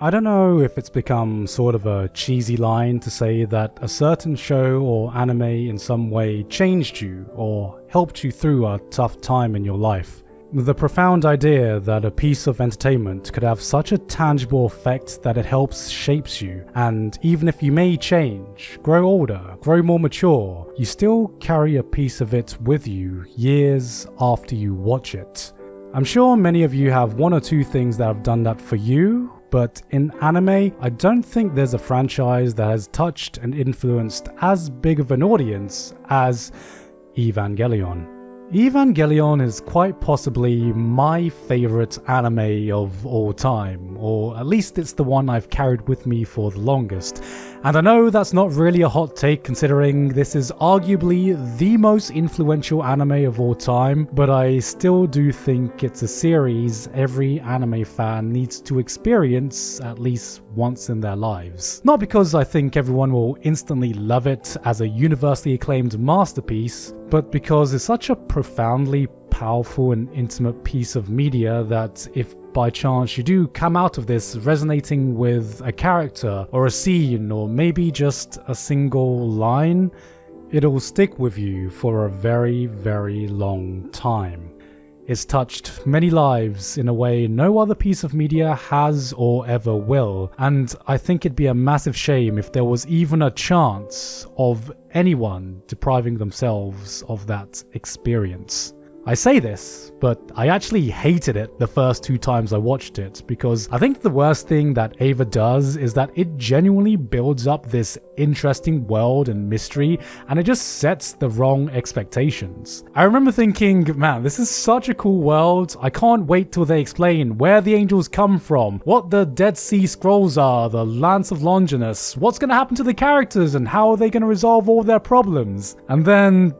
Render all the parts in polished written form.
I don't know if it's become sort of a cheesy line to say that a certain show or anime in some way changed you or helped you through a tough time in your life. The profound idea that a piece of entertainment could have such a tangible effect that it helps shapes you, and even if you may change, grow older, grow more mature, you still carry a piece of it with you years after you watch it. I'm sure many of you have one or two things that have done that for you, but in anime, I don't think there's a franchise that has touched and influenced as big of an audience as Evangelion. Evangelion is quite possibly my favourite anime of all time, or at least it's the one I've carried with me for the longest. And I know that's not really a hot take considering this is arguably the most influential anime of all time, but I still do think it's a series every anime fan needs to experience at least once in their lives. Not because I think everyone will instantly love it as a universally acclaimed masterpiece, but because it's such a profoundly powerful and intimate piece of media that if by chance you do come out of this resonating with a character or a scene or maybe just a single line, it'll stick with you for a very, very long time. It's touched many lives in a way no other piece of media has or ever will, and I think it'd be a massive shame if there was even a chance of anyone depriving themselves of that experience. I say this, but I actually hated it the first 2 times I watched it because I think the worst thing that Eva does is that it genuinely builds up this interesting world and mystery and it just sets the wrong expectations. I remember thinking, man, this is such a cool world, I can't wait till they explain where the angels come from, what the Dead Sea Scrolls are, the Lance of Longinus, what's going to happen to the characters and how are they going to resolve all their problems. And then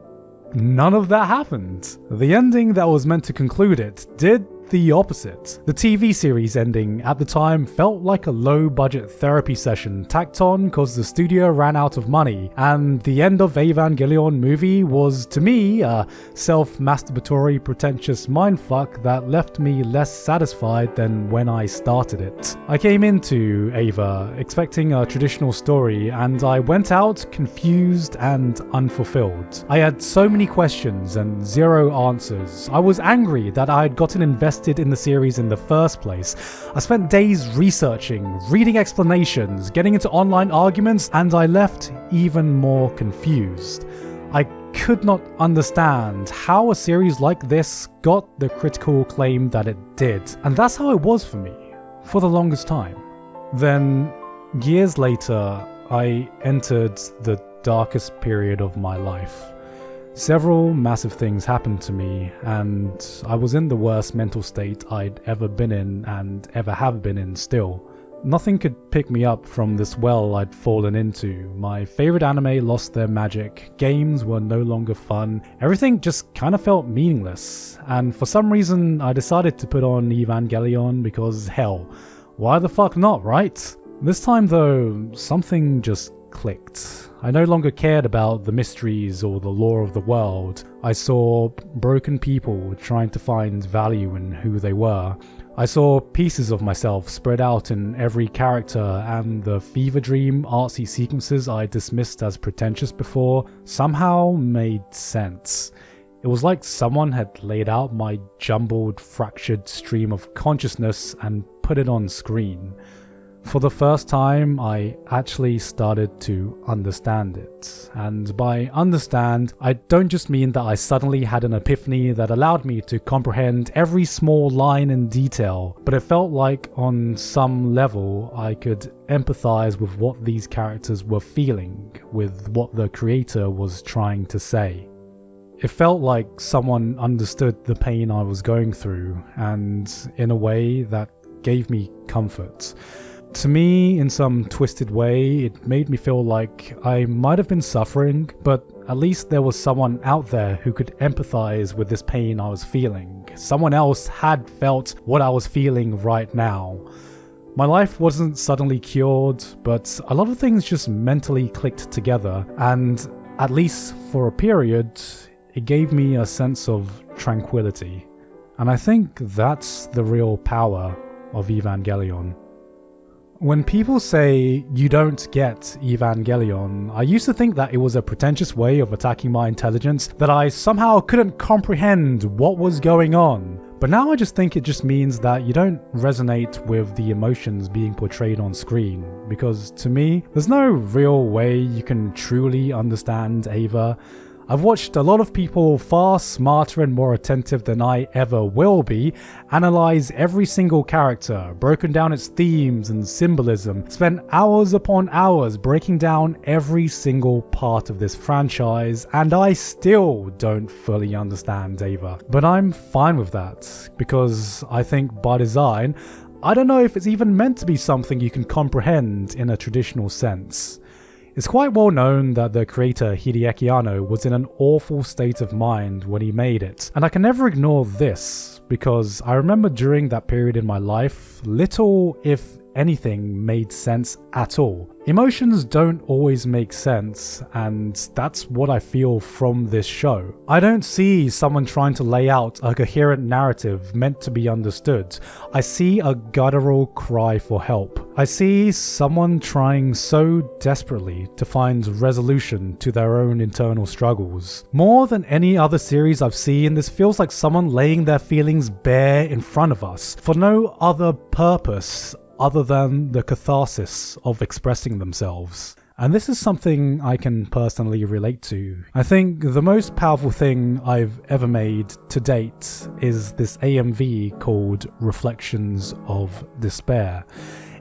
none of that happened. The ending that was meant to conclude it did the opposite. The TV series ending at the time felt like a low-budget therapy session tacked on because the studio ran out of money, and the end of Evangelion movie was, to me, a self-masturbatory pretentious mindfuck that left me less satisfied than when I started it. I came into Eva expecting a traditional story, and I went out confused and unfulfilled. I had so many questions and zero answers. I was angry that I had gotten invested in the series in the first place. I spent days researching, reading explanations, getting into online arguments, and I left even more confused. I could not understand how a series like this got the critical acclaim that it did, and that's how it was for me, for the longest time. Then, years later, I entered the darkest period of my life. Several massive things happened to me, and I was in the worst mental state I'd ever been in and ever have been in still. Nothing could pick me up from this well I'd fallen into. My favorite anime lost their magic, games were no longer fun, everything just kind of felt meaningless, and for some reason I decided to put on Evangelion because hell, why the fuck not, right? This time though, something just clicked. I no longer cared about the mysteries or the lore of the world. I saw broken people trying to find value in who they were. I saw pieces of myself spread out in every character, and the fever dream artsy sequences I dismissed as pretentious before somehow made sense. It was like someone had laid out my jumbled, fractured stream of consciousness and put it on screen. For the first time, I actually started to understand it. And by understand, I don't just mean that I suddenly had an epiphany that allowed me to comprehend every small line in detail, but it felt like on some level I could empathize with what these characters were feeling, with what the creator was trying to say. It felt like someone understood the pain I was going through, and in a way that gave me comfort. To me, in some twisted way, it made me feel like I might have been suffering, but at least there was someone out there who could empathize with this pain I was feeling. Someone else had felt what I was feeling right now. My life wasn't suddenly cured, but a lot of things just mentally clicked together, and at least for a period, it gave me a sense of tranquility. And I think that's the real power of Evangelion. When people say you don't get Evangelion, I used to think that it was a pretentious way of attacking my intelligence, that I somehow couldn't comprehend what was going on. But now I just think it just means that you don't resonate with the emotions being portrayed on screen, because to me, there's no real way you can truly understand Eva. I've watched a lot of people far smarter and more attentive than I ever will be analyze every single character, broken down its themes and symbolism, spent hours upon hours breaking down every single part of this franchise, and I still don't fully understand Eva. But I'm fine with that, because I think by design, I don't know if it's even meant to be something you can comprehend in a traditional sense. It's quite well known that the creator Hideaki Anno was in an awful state of mind when he made it, and I can never ignore this, because I remember during that period in my life, little, if anything, made sense at all. Emotions don't always make sense, and that's what I feel from this show. I don't see someone trying to lay out a coherent narrative meant to be understood. I see a guttural cry for help. I see someone trying so desperately to find resolution to their own internal struggles. More than any other series I've seen, this feels like someone laying their feelings bare in front of us for no other purpose other than the catharsis of expressing themselves. And this is something I can personally relate to. I think the most powerful thing I've ever made to date is this AMV called Reflections of Despair.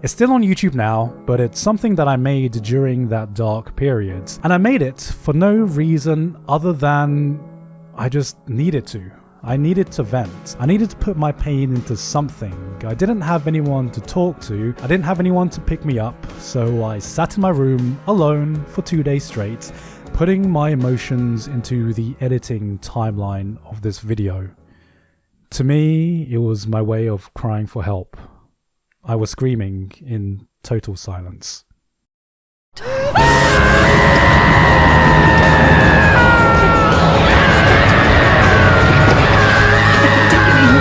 It's still on YouTube now, but it's something that I made during that dark period. And I made it for no reason other than I just needed to. I needed to vent. I needed to put my pain into something. I didn't have anyone to talk to. I didn't have anyone to pick me up. So I sat in my room alone for 2 days straight, putting my emotions into the editing timeline of this video. To me, it was my way of crying for help. I was screaming in total silence.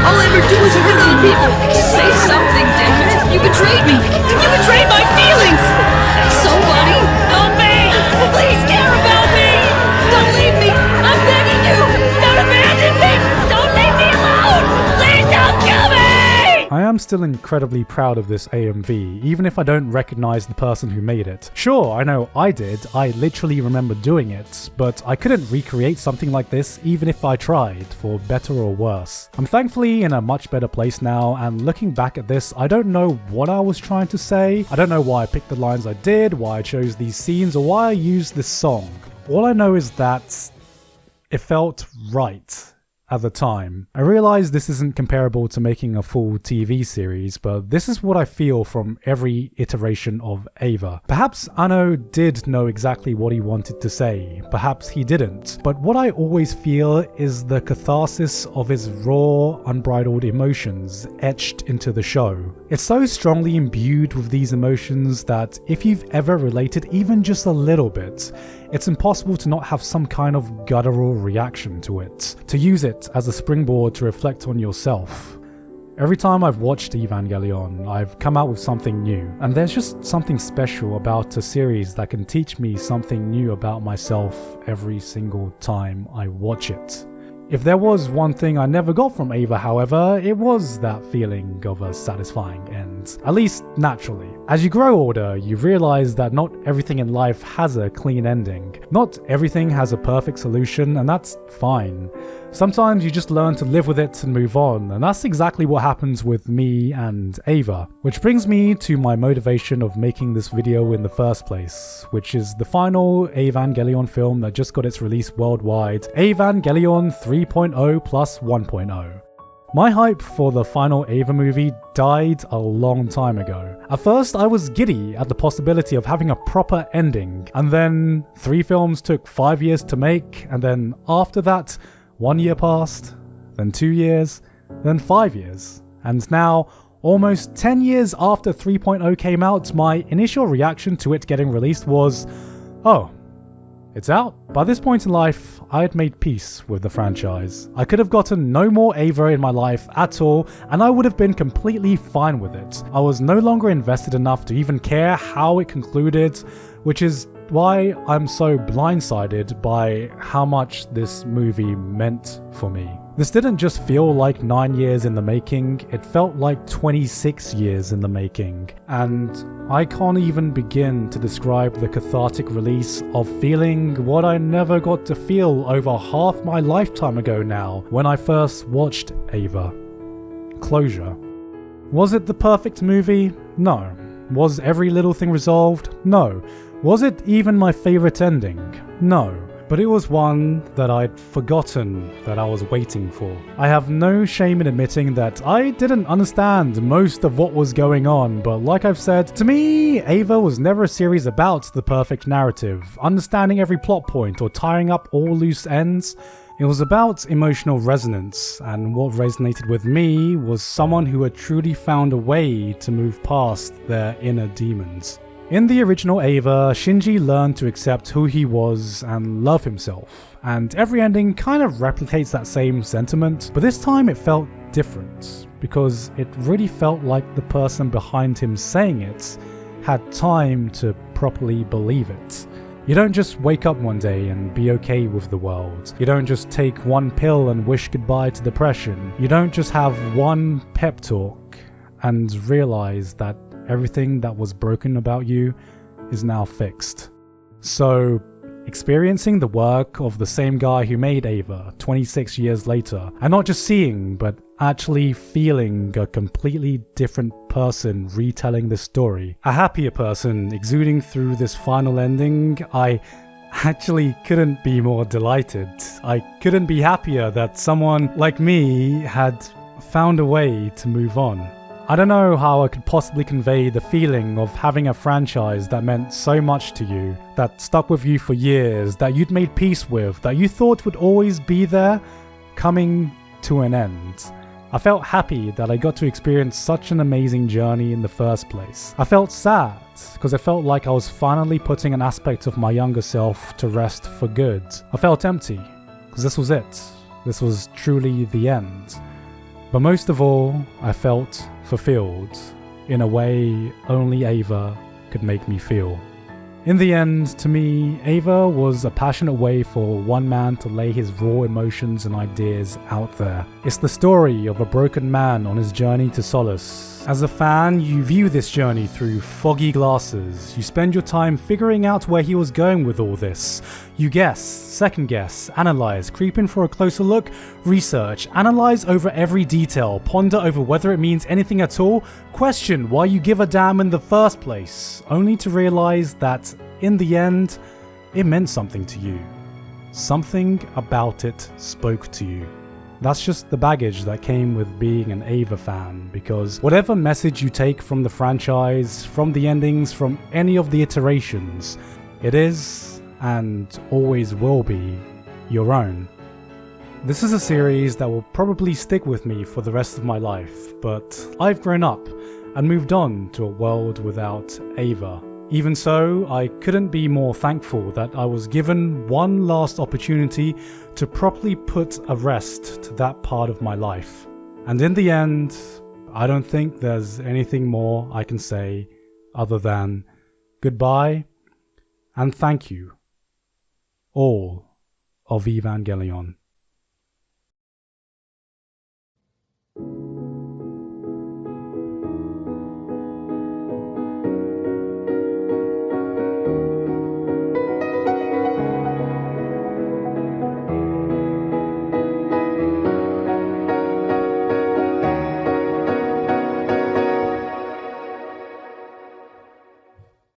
All I ever do is hurt other people. Say something, damn it. You betrayed me. You betrayed my feelings. Somebody help me. Please care about me. Don't leave me. I'm begging you. Don't abandon me. Don't leave me alone. Please don't kill me. I am still incredibly proud of this AMV, even if I don't recognize the person who made it. Sure, I know I did, I literally remember doing it, but I couldn't recreate something like this even if I tried, for better or worse. I'm thankfully in a much better place now, and looking back at this, I don't know what I was trying to say. I don't know why I picked the lines I did, why I chose these scenes, or why I used this song. All I know is that it felt right at the time. I realize this isn't comparable to making a full TV series, but this is what I feel from every iteration of Eva. Perhaps Anno did know exactly what he wanted to say, perhaps he didn't, but what I always feel is the catharsis of his raw, unbridled emotions etched into the show. It's so strongly imbued with these emotions that if you've ever related even just a little bit, it's impossible to not have some kind of guttural reaction to it, to use it as a springboard to reflect on yourself. Every time I've watched Evangelion, I've come out with something new, and there's just something special about a series that can teach me something new about myself every single time I watch it. If there was one thing I never got from Eva, however, it was that feeling of a satisfying end, at least naturally. As you grow older, you realize that not everything in life has a clean ending. Not everything has a perfect solution, and that's fine. Sometimes you just learn to live with it and move on, and that's exactly what happens with me and Eva. Which brings me to my motivation of making this video in the first place, which is the final Evangelion film that just got its release worldwide, Evangelion 3.0 plus 1.0. My hype for the final Eva movie died a long time ago. At first, I was giddy at the possibility of having a proper ending, and then 3 films took 5 years to make, and then after that, 1 year passed, then 2 years, then 5 years, and now, almost 10 years after 3.0 came out, my initial reaction to it getting released was, oh, it's out. By this point in life, I had made peace with the franchise. I could have gotten no more Eva in my life at all, and I would have been completely fine with it. I was no longer invested enough to even care how it concluded, which is why I'm so blindsided by how much this movie meant for me. This didn't just feel like 9 years in the making, it felt like 26 years in the making. And I can't even begin to describe the cathartic release of feeling what I never got to feel over half my lifetime ago now, when I first watched Eva. Closure. Was it the perfect movie? No. Was every little thing resolved? No. Was it even my favourite ending? No. But it was one that I'd forgotten that I was waiting for. I have no shame in admitting that I didn't understand most of what was going on, but like I've said, to me, Eva was never a series about the perfect narrative, understanding every plot point or tying up all loose ends. It was about emotional resonance, and what resonated with me was someone who had truly found a way to move past their inner demons. In the original Eva, Shinji learned to accept who he was and love himself, and every ending kind of replicates that same sentiment, but this time it felt different, because it really felt like the person behind him saying it had time to properly believe it. You don't just wake up one day and be okay with the world. You don't just take one pill and wish goodbye to depression. You don't just have one pep talk and realize that everything that was broken about you is now fixed. So, experiencing the work of the same guy who made Eva 26 years later, and not just seeing, but actually feeling a completely different person retelling this story, a happier person exuding through this final ending, I actually couldn't be more delighted. I couldn't be happier that someone like me had found a way to move on. I don't know how I could possibly convey the feeling of having a franchise that meant so much to you, that stuck with you for years, that you'd made peace with, that you thought would always be there, coming to an end. I felt happy that I got to experience such an amazing journey in the first place. I felt sad, because I felt like I was finally putting an aspect of my younger self to rest for good. I felt empty, because this was it. This was truly the end. But most of all, I felt fulfilled, in a way only Eva could make me feel. In the end, to me, Eva was a passionate way for one man to lay his raw emotions and ideas out there. It's the story of a broken man on his journey to solace. As a fan, you view this journey through foggy glasses. You spend your time figuring out where he was going with all this. You guess, second guess, analyze, creep in for a closer look, research, analyze over every detail, ponder over whether it means anything at all, question why you give a damn in the first place, only to realize that, in the end, it meant something to you. Something about it spoke to you. That's just the baggage that came with being an Eva fan, because whatever message you take from the franchise, from the endings, from any of the iterations, it is, and always will be, your own. This is a series that will probably stick with me for the rest of my life, but I've grown up and moved on to a world without Eva. Even so, I couldn't be more thankful that I was given one last opportunity to properly put a rest to that part of my life. And in the end, I don't think there's anything more I can say other than goodbye and thank you, all of Evangelion.